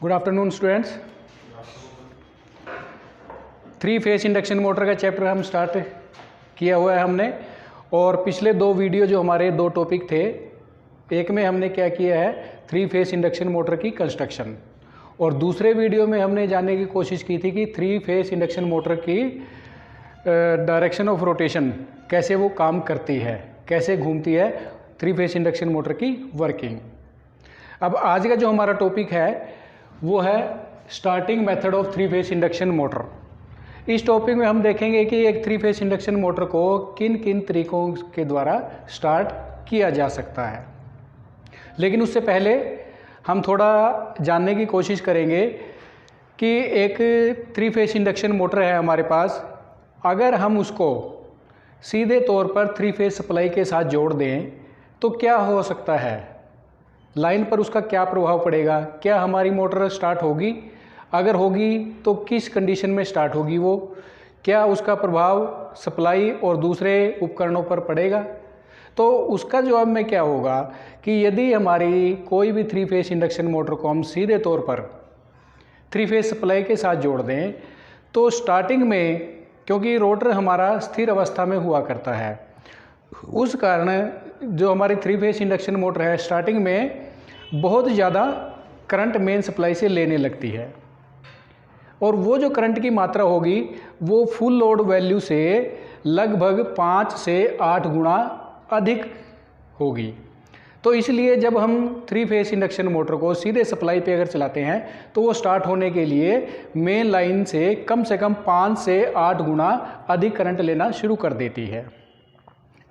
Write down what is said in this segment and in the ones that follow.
Good afternoon students. 3 phase induction motor का chapter हम start किया हुआ है हमने। और पिछले 2 वीडियो जो हमारे 2 टॉपिक थे, एक में हमने क्या किया है 3 फेस इंडक्शन मोटर की कंस्ट्रक्शन, और दूसरे वीडियो में हमने जानने की कोशिश की थी कि 3 फेस इंडक्शन मोटर की डायरेक्शन ऑफ रोटेशन कैसे वो काम करती है, कैसे घूमती है 3 फेस इंडक्शन मोटर की वर्किंग। अब आज का जो हमारा टॉपिक है वो है starting method of 3 phase induction motor. इस टॉपिक में हम देखेंगे कि एक 3 फेस इंडक्शन मोटर को किन किन तरीकों के द्वारा स्टार्ट किया जा सकता है। लेकिन उससे पहले हम थोड़ा जानने की कोशिश करेंगे कि एक 3 फेस इंडक्शन मोटर है हमारे पास, अगर हम उसको सीधे तौर पर 3 फेस सप्लाई के साथ जोड़ दें तो क्या हो सकता है, लाइन पर उसका क्या प्रभाव पड़ेगा, क्या हमारी मोटर स्टार्ट होगी, अगर होगी तो किस कंडीशन में स्टार्ट होगी वो, क्या उसका प्रभाव सप्लाई और दूसरे उपकरणों पर पड़ेगा। तो उसका जवाब में क्या होगा कि यदि हमारी कोई भी 3 फेस इंडक्शन मोटर को हम सीधे तौर पर 3 फेस सप्लाई के साथ जोड़ दें तो स्टार्टिंग में, क्योंकि रोटर हमारा स्थिर अवस्था में हुआ करता है, उस कारण जो हमारी 3 फेस इंडक्शन मोटर है स्टार्टिंग में बहुत ज़्यादा करंट मेन सप्लाई से लेने लगती है, और वो जो करंट की मात्रा होगी वो फुल लोड वैल्यू से लगभग 5 से 8 गुना अधिक होगी। तो इसलिए जब हम 3 फेस इंडक्शन मोटर को सीधे सप्लाई पे अगर चलाते हैं तो वो स्टार्ट होने के लिए मेन लाइन से कम 5 से 8 गुना अधिक करंट लेना शुरू कर देती है।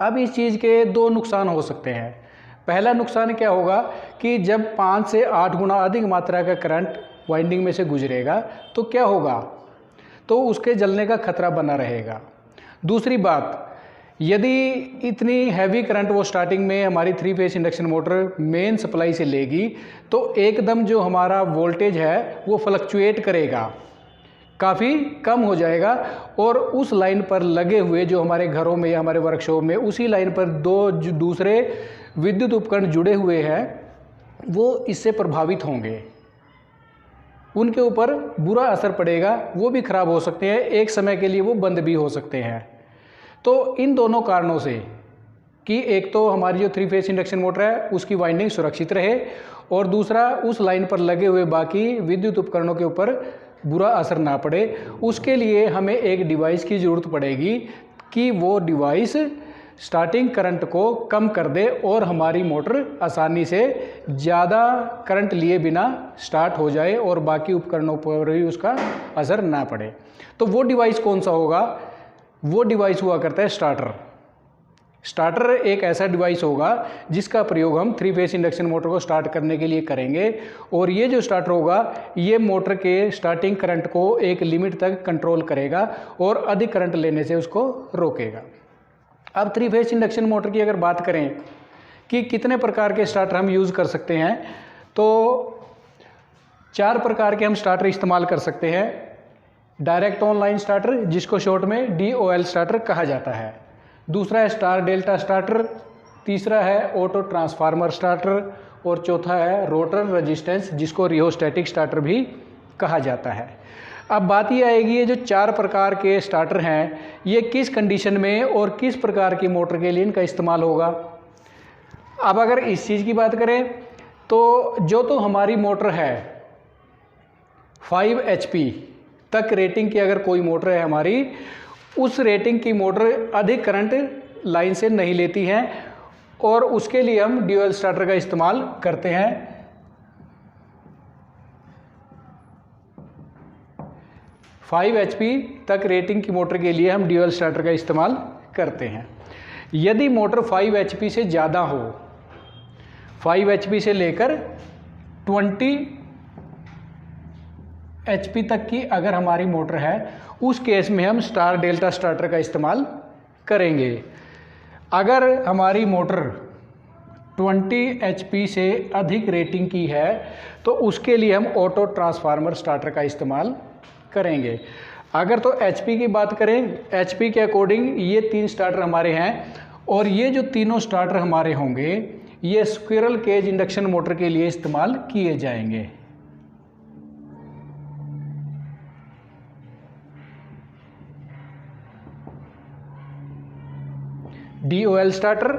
अब इस चीज़ के 2 नुकसान हो सकते हैं। पहला नुकसान क्या होगा कि जब 5 से 8 गुना अधिक मात्रा का करंट वाइंडिंग में से गुजरेगा तो क्या होगा, तो उसके जलने का खतरा बना रहेगा। दूसरी बात, यदि इतनी हैवी करंट वो स्टार्टिंग में हमारी 3 phase induction motor main supply से लेगी तो एकदम जो हमारा वोल्टेज है वो फ्लक्चुएट करेगा, काफ़ी कम हो जाएगा, और उस लाइन पर लगे हुए जो हमारे घरों में या हमारे वर्कशॉप में उसी लाइन पर 2 जो दूसरे विद्युत उपकरण जुड़े हुए हैं वो इससे प्रभावित होंगे, उनके ऊपर बुरा असर पड़ेगा, वो भी खराब हो सकते हैं, एक समय के लिए वो बंद भी हो सकते हैं। तो इन दोनों कारणों से कि एक तो हमारी जो 3 फेस इंडक्शन मोटर है उसकी वाइंडिंग सुरक्षित रहे, और दूसरा उस लाइन पर लगे हुए बाकी विद्युत उपकरणों के ऊपर बुरा असर ना पड़े, उसके लिए हमें एक डिवाइस की ज़रूरत पड़ेगी कि वो डिवाइस स्टार्टिंग करंट को कम कर दे और हमारी मोटर आसानी से ज़्यादा करंट लिए बिना स्टार्ट हो जाए और बाकी उपकरणों पर भी उसका असर ना पड़े। तो वो डिवाइस कौन सा होगा, वो डिवाइस हुआ करता है स्टार्टर। स्टार्टर एक ऐसा डिवाइस होगा जिसका प्रयोग हम 3 फेस इंडक्शन मोटर को स्टार्ट करने के लिए करेंगे, और ये जो स्टार्टर होगा ये मोटर के स्टार्टिंग करंट को एक लिमिट तक कंट्रोल करेगा और अधिक करंट लेने से उसको रोकेगा। अब 3 फेस इंडक्शन मोटर की अगर बात करें कि कितने प्रकार के स्टार्टर हम यूज़ कर सकते हैं, तो 4 प्रकार के हम स्टार्टर इस्तेमाल कर सकते हैं। डायरेक्ट ऑनलाइन स्टार्टर, जिसको शॉर्ट में DOL स्टार्टर कहा जाता है। दूसरा है स्टार डेल्टा स्टार्टर, तीसरा है ऑटो ट्रांसफार्मर स्टार्टर, और चौथा है रोटर रेजिस्टेंस, जिसको रियोस्टैटिक स्टार्टर भी कहा जाता है। अब बात ये आएगी, ये जो 4 प्रकार के स्टार्टर हैं ये किस कंडीशन में और किस प्रकार की मोटर के लिए इनका इस्तेमाल होगा। अब अगर इस चीज़ की बात करें तो जो तो हमारी मोटर है 5 HP तक रेटिंग की अगर कोई मोटर है हमारी, उस रेटिंग की मोटर अधिक करंट लाइन से नहीं लेती है, और उसके लिए हम ड्यूअल स्टार्टर का इस्तेमाल करते हैं। 5 HP तक रेटिंग की मोटर के लिए हम ड्यूअल स्टार्टर का इस्तेमाल करते हैं। यदि मोटर 5 HP से ज़्यादा हो, 5 HP से लेकर 20 HP तक की अगर हमारी मोटर है, उस केस में हम स्टार डेल्टा स्टार्टर का इस्तेमाल करेंगे। अगर हमारी मोटर 20 HP से अधिक रेटिंग की है तो उसके लिए हम ऑटो ट्रांसफार्मर स्टार्टर का इस्तेमाल करेंगे। अगर तो HP की बात करें, HP के अकॉर्डिंग ये 3 स्टार्टर हमारे हैं, और ये जो तीनों स्टार्टर हमारे होंगे ये स्क्विरल केज इंडक्शन मोटर के लिए इस्तेमाल किए जाएंगे। DOL starter,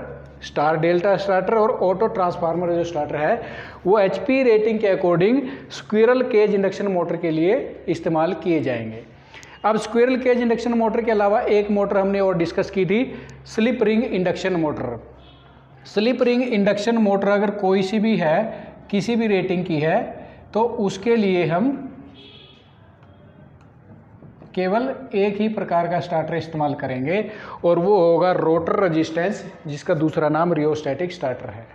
star delta starter और ऑटो ट्रांसफार्मर जो स्टार्टर है वो HP रेटिंग के according squirrel cage induction motor के लिए इस्तेमाल किए जाएंगे। अब स्क्विरल केज इंडक्शन मोटर के अलावा एक मोटर हमने और डिस्कस की थी, slip ring induction motor. Slip ring induction motor अगर कोई सी भी है, किसी भी रेटिंग की है, तो उसके लिए हम केवल एक ही प्रकार का स्टार्टर इस्तेमाल करेंगे और वो होगा रोटर रेजिस्टेंस, जिसका दूसरा नाम रियोस्टैटिक स्टार्टर है।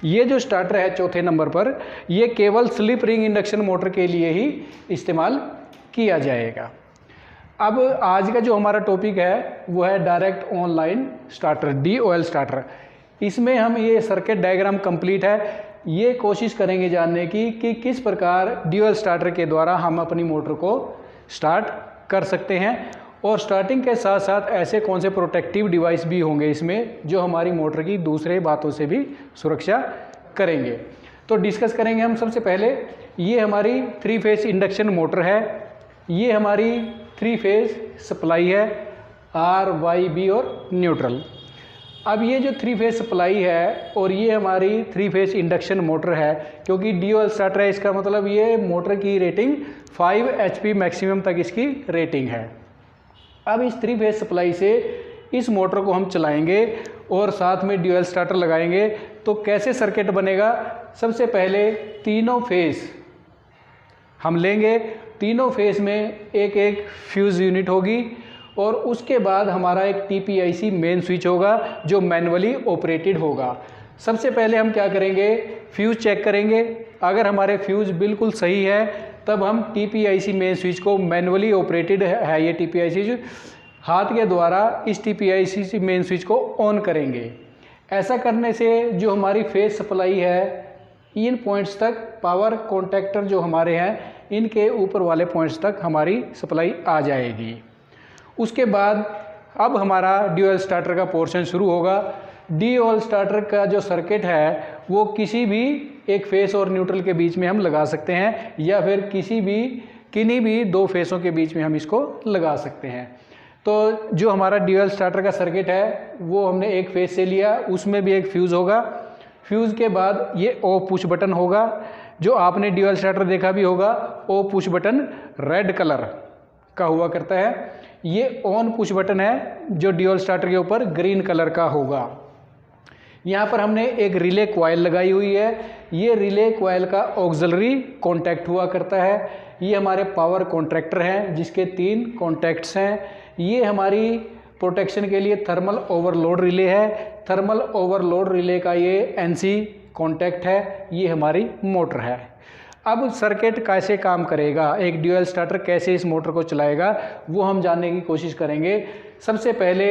ये जो स्टार्टर है चौथे नंबर पर, ये केवल स्लिप रिंग इंडक्शन मोटर के लिए ही इस्तेमाल किया जाएगा। अब आज का जो हमारा टॉपिक है वो है direct online starter, DOL starter. इसमें हम ये सर्किट डायग्राम कंप्लीट है, ये कोशिश करेंगे जानने की कि किस प्रकार DOL स्टार्टर के द्वारा हम अपनी मोटर को स्टार्ट कर सकते हैं और स्टार्टिंग के साथ साथ ऐसे कौन से प्रोटेक्टिव डिवाइस भी होंगे इसमें जो हमारी मोटर की दूसरे बातों से भी सुरक्षा करेंगे। तो डिस्कस करेंगे हम। सबसे पहले ये हमारी 3 फेज इंडक्शन मोटर है, ये हमारी 3 फेज सप्लाई है, R, Y, B और न्यूट्रल। अब ये जो 3 फेज सप्लाई है और ये हमारी 3 फेज इंडक्शन मोटर है, क्योंकि DOL स्टार्टर है इसका मतलब ये मोटर की रेटिंग 5 HP मैक्सिमम तक इसकी रेटिंग है। अब इस 3 फेज सप्लाई से इस मोटर को हम चलाएंगे और साथ में DOL स्टार्टर लगाएंगे तो कैसे सर्किट बनेगा। सबसे पहले तीनों फेज हम लेंगे, तीनों फेज में एक एक फ्यूज़ यूनिट होगी और उसके बाद हमारा एक TPIC मेन स्विच होगा जो मैनुअली ऑपरेटेड होगा। सबसे पहले हम क्या करेंगे, फ्यूज़ चेक करेंगे। अगर हमारे फ्यूज़ बिल्कुल सही है तब हम TPIC मेन स्विच को, मैनुअली ऑपरेटेड है ये TPIC, हाथ के द्वारा इस TPIC मेन स्विच को ऑन करेंगे। ऐसा करने से जो हमारी फेज सप्लाई है इन पॉइंट्स तक, पावर कॉन्टैक्टर जो हमारे हैं इनके ऊपर वाले पॉइंट्स तक हमारी सप्लाई आ जाएगी। उसके बाद अब हमारा DOL स्टार्टर का पोर्शन शुरू होगा। DOL स्टार्टर का जो सर्किट है वो किसी भी एक फेस और न्यूट्रल के बीच में हम लगा सकते हैं या फिर किन्हीं भी 2 फेसों के बीच में हम इसको लगा सकते हैं। तो जो हमारा DOL स्टार्टर का सर्किट है वो हमने एक फेस से लिया, उसमें भी एक फ्यूज़ होगा। फ्यूज़ के बाद ये ऑफ पुश बटन होगा, जो आपने DOL स्टार्टर देखा भी होगा, of push button red colour का हुआ करता है। ये ऑन पुश बटन है जो DOL स्टार्टर के ऊपर ग्रीन कलर का होगा। यहाँ पर हमने एक रिले कॉइल लगाई हुई है, ये रिले कॉइल का ऑक्सिलरी कॉन्टैक्ट हुआ करता है। ये हमारे पावर कॉन्ट्रैक्टर हैं जिसके 3 कॉन्टैक्ट्स हैं। ये हमारी प्रोटेक्शन के लिए थर्मल ओवरलोड रिले है, थर्मल ओवरलोड रिले का ये NC कॉन्टैक्ट है। ये हमारी मोटर है। अब सर्किट कैसे काम करेगा, एक DOL स्टार्टर कैसे इस मोटर को चलाएगा, वो हम जानने की कोशिश करेंगे। सबसे पहले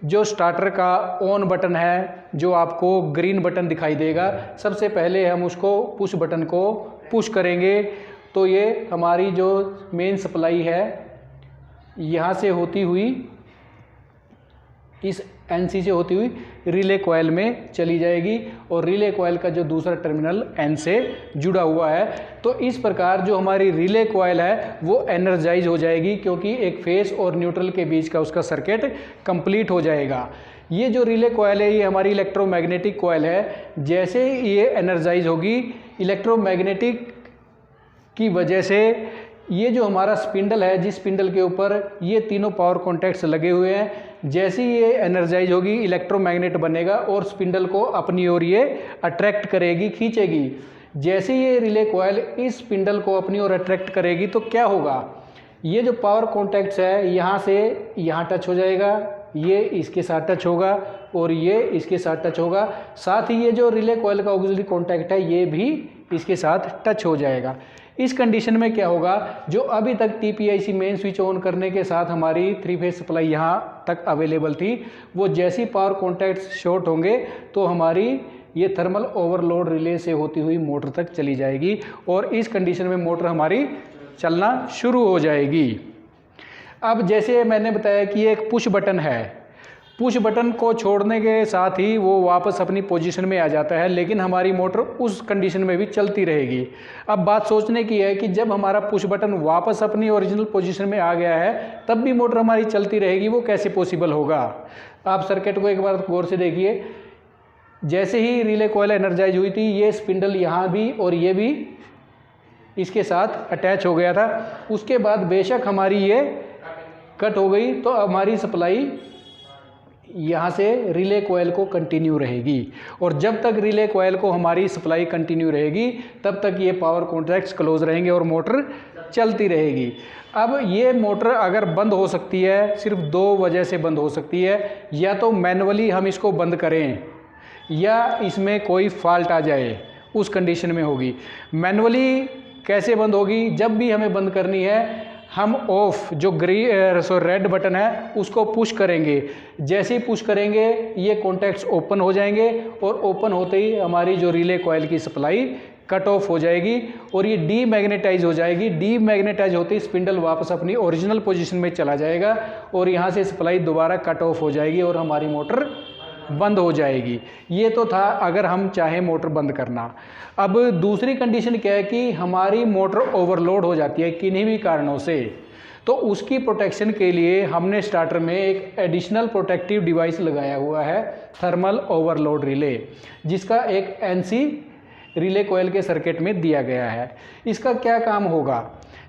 जो स्टार्टर का ऑन बटन है, जो आपको ग्रीन बटन दिखाई देगा, सबसे पहले हम उसको पुश बटन को पुश करेंगे तो ये हमारी जो मेन सप्लाई है यहाँ से होती हुई, इस NC से होती हुई रिले कॉइल में चली जाएगी और रिले कॉइल का जो दूसरा टर्मिनल N से जुड़ा हुआ है। तो इस प्रकार जो हमारी रिले कॉइल है वो एनर्जाइज हो जाएगी, क्योंकि एक फेस और न्यूट्रल के बीच का उसका सर्किट कंप्लीट हो जाएगा। ये जो रिले कॉइल है ये हमारी इलेक्ट्रोमैग्नेटिक कॉइल है। जैसे ये एनर्जाइज होगी, इलेक्ट्रोमैग्नेटिक की वजह से ये जो हमारा स्पिंडल है, जिस स्पिंडल के ऊपर ये तीनों पावर कॉन्टैक्ट्स लगे हुए हैं, जैसे ये एनर्जाइज होगी इलेक्ट्रोमैग्नेट बनेगा और स्पिंडल को अपनी ओर ये अट्रैक्ट करेगी, खींचेगी। जैसे ये रिले कॉइल इस स्पिंडल को अपनी ओर अट्रैक्ट करेगी तो क्या होगा, ये जो पावर कॉन्टैक्ट्स है यहाँ से यहाँ टच हो जाएगा, ये इसके साथ टच होगा और ये इसके साथ टच होगा। साथ ही ये जो रिले कॉइल का ऑक्सिलरी कॉन्टैक्ट है ये भी इसके साथ टच हो जाएगा। इस कंडीशन में क्या होगा, जो अभी तक TPIC मेन स्विच ऑन करने के साथ हमारी 3 फेज सप्लाई यहाँ तक अवेलेबल थी, वो जैसी पावर कॉन्टैक्ट शॉर्ट होंगे तो हमारी ये थर्मल ओवरलोड रिले से होती हुई मोटर तक चली जाएगी और इस कंडीशन में मोटर हमारी चलना शुरू हो जाएगी। अब जैसे मैंने बताया कि एक पुश बटन है, पुश बटन को छोड़ने के साथ ही वो वापस अपनी पोजीशन में आ जाता है, लेकिन हमारी मोटर उस कंडीशन में भी चलती रहेगी। अब बात सोचने की है कि जब हमारा पुश बटन वापस अपनी ओरिजिनल पोजीशन में आ गया है तब भी मोटर हमारी चलती रहेगी, वो कैसे पॉसिबल होगा? आप सर्किट को एक बार गौर से देखिए। जैसे ही रिले कॉइल एनर्जाइज हुई थी, ये स्पिंडल यहाँ भी और ये भी इसके साथ अटैच हो गया था। उसके बाद बेशक हमारी ये कट हो गई तो हमारी सप्लाई यहाँ से रिले कॉइल को कंटिन्यू रहेगी, और जब तक रिले कॉइल को हमारी सप्लाई कंटिन्यू रहेगी तब तक ये पावर कॉन्टैक्ट्स क्लोज रहेंगे और मोटर चलती रहेगी। अब ये मोटर अगर बंद हो सकती है, सिर्फ दो वजह से बंद हो सकती है। या तो मैनुअली हम इसको बंद करें या इसमें कोई फॉल्ट आ जाए, उस कंडीशन में होगी। मैनुअली कैसे बंद होगी? जब भी हमें बंद करनी है हम ऑफ जो रेड बटन है उसको पुश करेंगे। जैसे ही पुश करेंगे ये कॉन्टैक्ट्स ओपन हो जाएंगे और ओपन होते ही हमारी जो रिले कॉइल की सप्लाई कट ऑफ हो जाएगी और ये डीमैग्नेटाइज हो जाएगी। डीमैग्नेटाइज होते ही स्पिंडल वापस अपनी ओरिजिनल पोजीशन में चला जाएगा और यहाँ से सप्लाई दोबारा कट ऑफ हो जाएगी और हमारी मोटर बंद हो जाएगी। ये तो था अगर हम चाहें मोटर बंद करना। अब दूसरी कंडीशन क्या है कि हमारी मोटर ओवरलोड हो जाती है किन्हीं भी कारणों से, तो उसकी प्रोटेक्शन के लिए हमने स्टार्टर में एक एडिशनल प्रोटेक्टिव डिवाइस लगाया हुआ है, थर्मल ओवरलोड रिले, जिसका एक एनसी रिले कॉइल के सर्किट में दिया गया है। इसका क्या काम होगा?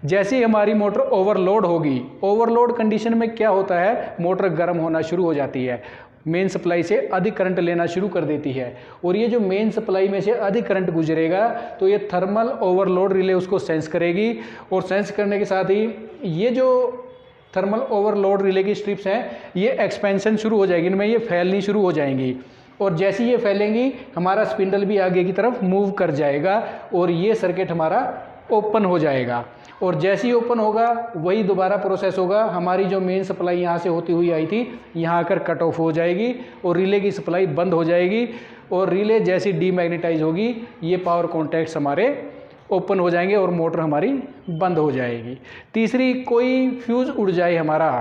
जैसे ही हमारी मोटर ओवरलोड होगी, ओवरलोड कंडीशन में क्या होता है, मोटर गर्म होना शुरू हो जाती है, मेन सप्लाई से अधिक करंट लेना शुरू कर देती है, और ये जो मेन सप्लाई में से अधिक करंट गुजरेगा तो ये थर्मल ओवरलोड रिले उसको सेंस करेगी, और सेंस करने के साथ ही ये जो थर्मल ओवरलोड रिले की स्ट्रिप्स हैं ये एक्सपेंशन शुरू हो जाएगी, इनमें ये फैलनी शुरू हो जाएंगी, और जैसे ये फैलेंगी हमारा स्पिंडल भी आगे की तरफ मूव कर जाएगा और ये सर्किट हमारा ओपन हो जाएगा। और जैसे ही ओपन होगा वही दोबारा प्रोसेस होगा, हमारी जो मेन सप्लाई यहाँ से होती हुई आई थी यहाँ आकर कट ऑफ हो जाएगी और रिले की सप्लाई बंद हो जाएगी, और रिले जैसी डीमैग्नेटाइज होगी ये पावर कॉन्टैक्ट्स हमारे ओपन हो जाएंगे और मोटर हमारी बंद हो जाएगी। तीसरी, कोई फ्यूज़ उड़ जाए हमारा,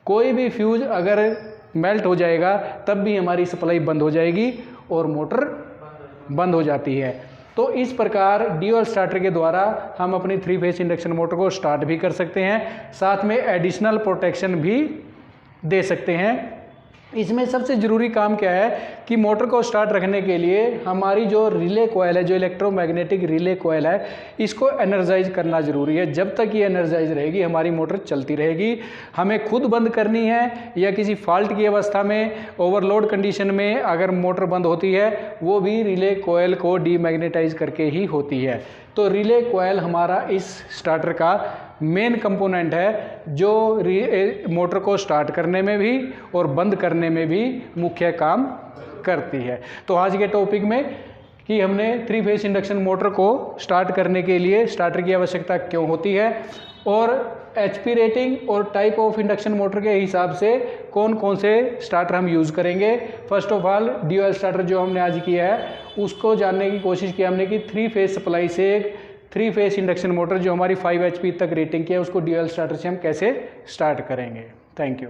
कोई भी फ्यूज़ अगर मेल्ट हो जाएगा तब भी हमारी सप्लाई बंद हो जाएगी और मोटर बंद हो जाती है। तो इस प्रकार ड्यूअल स्टार्टर के द्वारा हम अपनी 3 फेज इंडक्शन मोटर को स्टार्ट भी कर सकते हैं, साथ में एडिशनल प्रोटेक्शन भी दे सकते हैं। इसमें सबसे ज़रूरी काम क्या है कि मोटर को स्टार्ट रखने के लिए हमारी जो रिले कॉइल है, जो इलेक्ट्रोमैग्नेटिक रिले कॉइल है, इसको एनर्जाइज करना ज़रूरी है। जब तक ये एनर्जाइज रहेगी हमारी मोटर चलती रहेगी। हमें खुद बंद करनी है या किसी फॉल्ट की अवस्था में, ओवरलोड कंडीशन में अगर मोटर बंद होती है वो भी रिले कॉइल को डीमैग्नेटाइज करके ही होती है। तो रिले कॉइल हमारा इस स्टार्टर का मेन कंपोनेंट है जो मोटर को स्टार्ट करने में भी और बंद करने में भी मुख्य काम करती है। तो आज के टॉपिक में कि हमने 3 फेज इंडक्शन मोटर को स्टार्ट करने के लिए स्टार्टर की आवश्यकता क्यों होती है और एचपी रेटिंग और टाइप ऑफ इंडक्शन मोटर के हिसाब से कौन कौन से स्टार्टर हम यूज़ करेंगे। First of all dual starter जो हमने आज किया है उसको जानने की कोशिश की हमने कि 3 फेज सप्लाई से 3 फेज इंडक्शन मोटर जो हमारी 5 HP तक रेटिंग की है उसको ड्यूअल स्टार्टर से हम कैसे स्टार्ट करेंगे। Thank you.